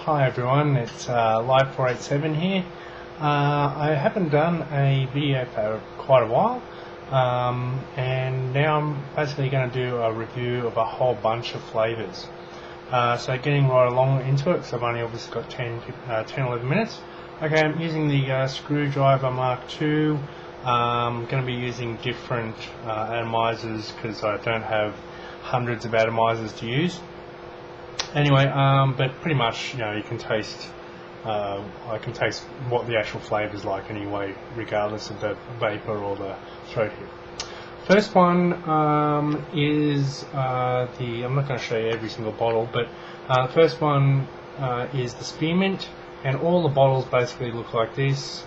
Hi everyone, it's Live 487 here. I haven't done a video for quite a while, and now I'm basically going to do a review of a whole bunch of flavours. So getting right along into it, because I've only obviously got 10-11 minutes. Okay, I'm using the screwdriver Mark II. I'm going to be using different atomizers because I don't have hundreds of atomizers to use. Anyway, but pretty much, you know, you can taste. I can taste what the actual flavour is like anyway, regardless of the vapour or the throat hit. First one is I'm not going to show you every single bottle, but the first one is the Spearmint, and all the bottles basically look like this,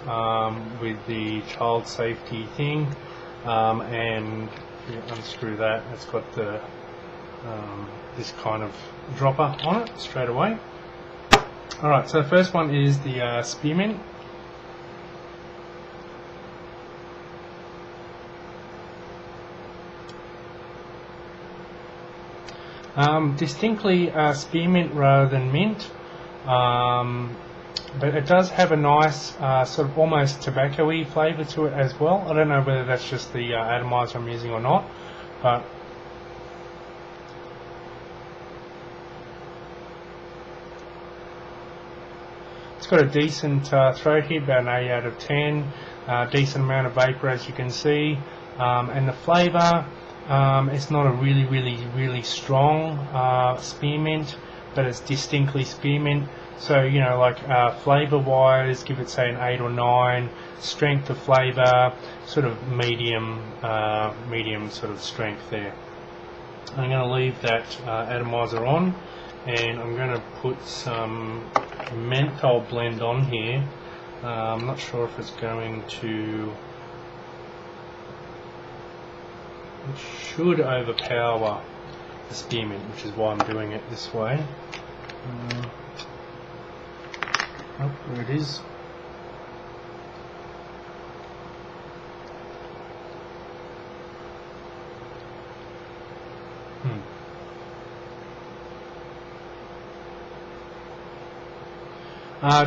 with the child safety thing, and if you unscrew that, it's got the this kind of dropper on it straight away. Alright, so the first one is the Spearmint. Distinctly Spearmint rather than mint, but it does have a nice sort of almost tobacco-y flavour to it as well. I don't know whether that's just the atomizer I'm using or not, but it's got a decent throat hit, about an 8 out of 10, decent amount of vapour as you can see, and the flavour, it's not a really strong spearmint, but it's distinctly spearmint. So, you know, like flavour wise, give it say an 8 or 9, strength of flavour, sort of medium sort of strength there. I'm going to leave that atomizer on, and I'm going to put some Menthol Blend on here. I'm not sure if it's going to. It should overpower the Spearmint, which is why I'm doing it this way. Oh, there it is. I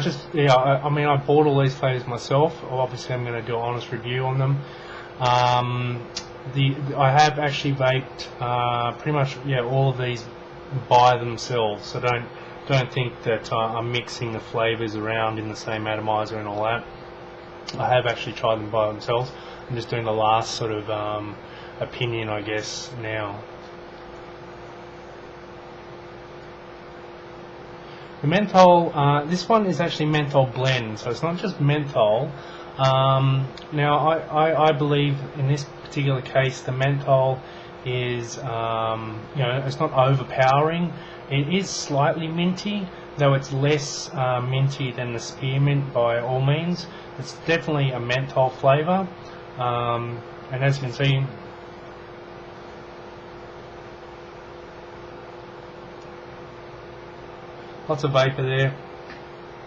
mean, I bought all these flavours myself. Obviously, I'm going to do an honest review on them. I have actually vaped pretty much all of these by themselves. So don't think that I'm mixing the flavours around in the same atomizer and all that. I have actually tried them by themselves. I'm just doing the last sort of opinion, I guess, now. The menthol, this one is actually Menthol Blend, so it's not just menthol. Now, I believe in this particular case the menthol is, you know, it's not overpowering. It is slightly minty, though it's less minty than the Spearmint by all means. It's definitely a menthol flavour, and as you can see, lots of vapour there.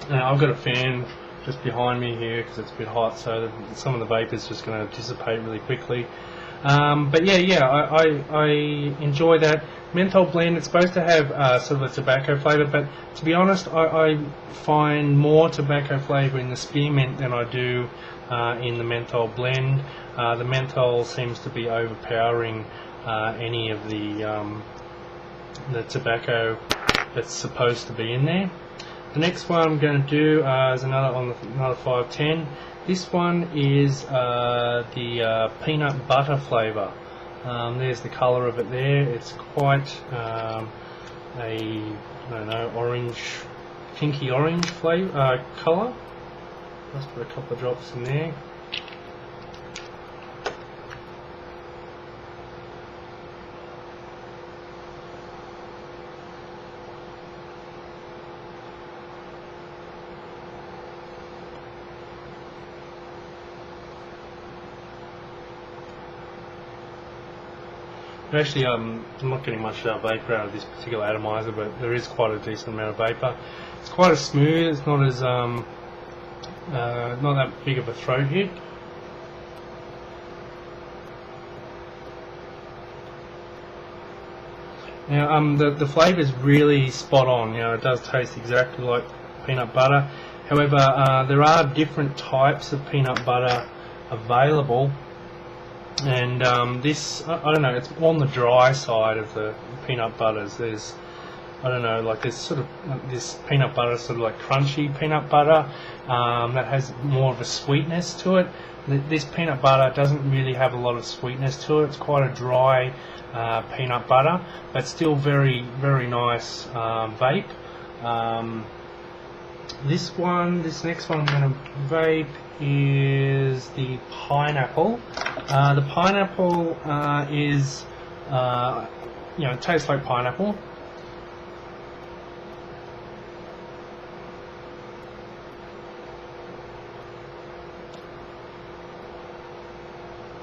I've got a fan just behind me here because it's a bit hot, so some of the vapour is just going to dissipate really quickly. But I enjoy that. Menthol Blend, it's supposed to have sort of a tobacco flavour, but to be honest, I find more tobacco flavour in the Spearmint than I do in the Menthol Blend. The menthol seems to be overpowering any of the tobacco that's supposed to be in there. The next one I'm going to do is another 510. This one is the peanut butter flavour. There's the colour of it there. It's quite I don't know, orange, pinky orange flavour colour. Let's put a couple of drops in there. Actually, I'm not getting much vapour out of this particular atomizer, but there is quite a decent amount of vapour. It's quite a smooth. It's not as not that big of a throat hit. Now, the flavour is really spot on. It does taste exactly like peanut butter. However, there are different types of peanut butter available, and this, I don't know, it's on the dry side of the peanut butters. There's, I don't know, like there's sort of this peanut butter, sort of like crunchy peanut butter that has more of a sweetness to it. This peanut butter doesn't really have a lot of sweetness to it. It's quite a dry peanut butter, but still very, very nice vape. This next one I'm going to vape is the pineapple. The pineapple is, it tastes like pineapple.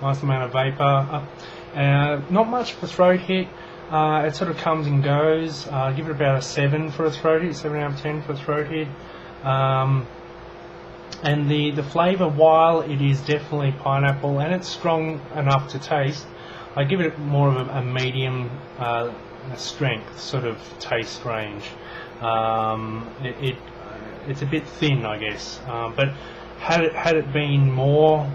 Nice amount of vapor. Not much for throat hit. It sort of comes and goes. Give it about a 7 for a throat hit, 7 out of 10 for a throat hit. And the flavour, while it is definitely pineapple and it's strong enough to taste, I give it more of a medium strength sort of taste range. It's a bit thin, I guess, but had it been more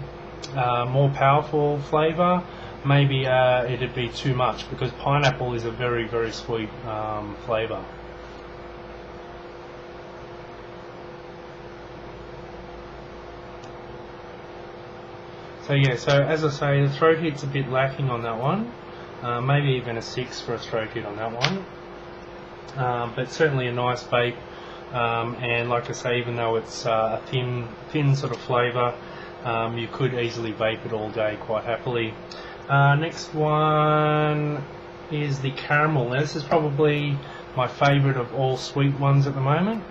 powerful flavour, maybe it'd be too much, because pineapple is a very, very sweet flavour. So yeah, so as I say, the throat hit's a bit lacking on that one. Maybe even a 6 for a throat hit on that one. But certainly a nice vape, and like I say, even though it's a thin sort of flavour, you could easily vape it all day quite happily. Next one is the caramel. Now, this is probably my favourite of all sweet ones at the moment.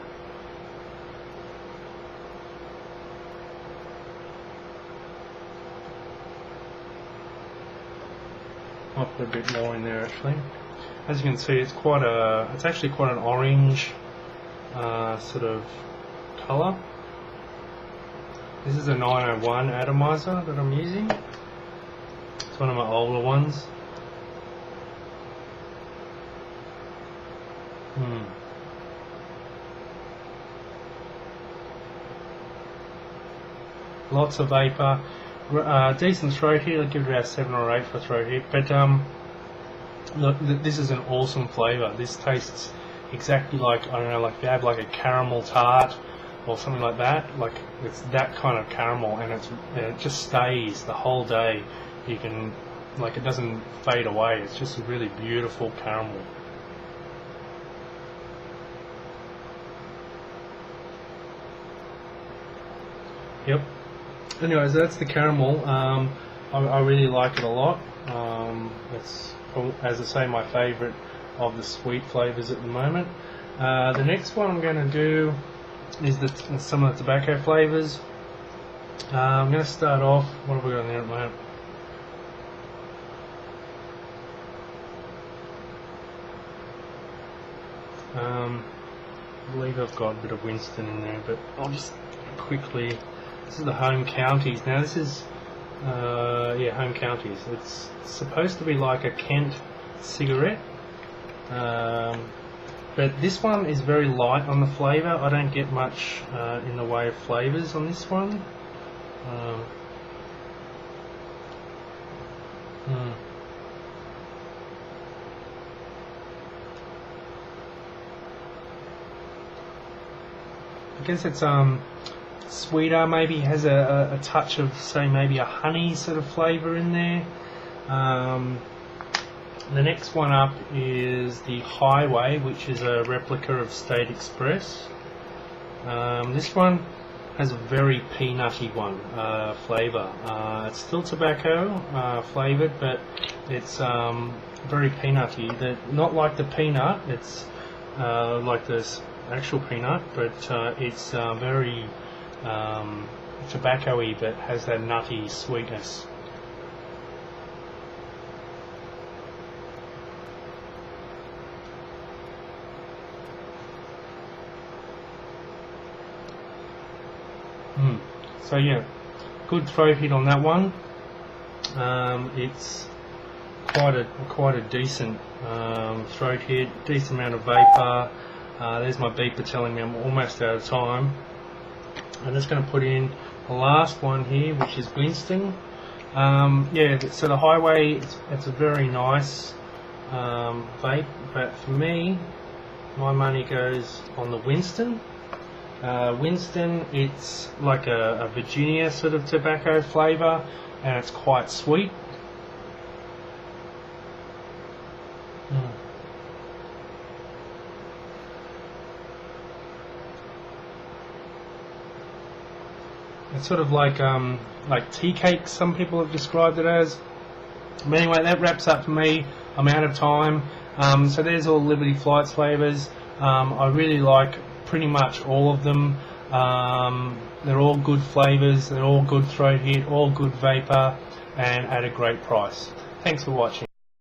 I'll put a bit more in there actually. As you can see, it's actually quite an orange sort of colour. This is a 901 atomizer that I'm using. It's one of my older ones. Lots of vapor. Decent throat hit. I'd give it about 7 or 8 for a throat hit. But look, this is an awesome flavour. This tastes exactly like, I don't know, like if you have like a caramel tart or something like that. Like it's that kind of caramel, and it just stays the whole day. You can, like, it doesn't fade away. It's just a really beautiful caramel. Yep. Anyways, that's the caramel. I really like it a lot. It's, as I say, my favourite of the sweet flavours at the moment. The next one I'm going to do is some of the tobacco flavours. I'm going to start off. What have we got in there at the moment? I believe I've got a bit of Winston in there, but I'll just quickly. This is the Home Counties. Now this is, Home Counties. It's supposed to be like a Kent cigarette, but this one is very light on the flavour. I don't get much in the way of flavours on this one. I guess it's sweeter, maybe has a touch of, say, maybe a honey sort of flavour in there. The next one up is the Highway, which is a replica of State Express. This one has a very peanutty one flavour. It's still tobacco flavoured, but it's very peanutty. Not like the peanut, it's like this actual peanut, but it's very tobacco-y, but has that nutty sweetness. So yeah, good throat hit on that one. It's quite a decent throat hit, decent amount of vapor. There's my beeper telling me I'm almost out of time. I'm just going to put in the last one here, which is Winston. Yeah, so the Highway, it's a very nice vape, but for me, my money goes on the Winston. Winston, it's like a Virginia sort of tobacco flavour, and it's quite sweet. It's sort of like tea cakes, some people have described it as. But anyway, that wraps up for me. I'm out of time. So there's all Liberty Flights flavours. I really like pretty much all of them. They're all good flavours, they're all good throat hit, all good vapour, and at a great price. Thanks for watching.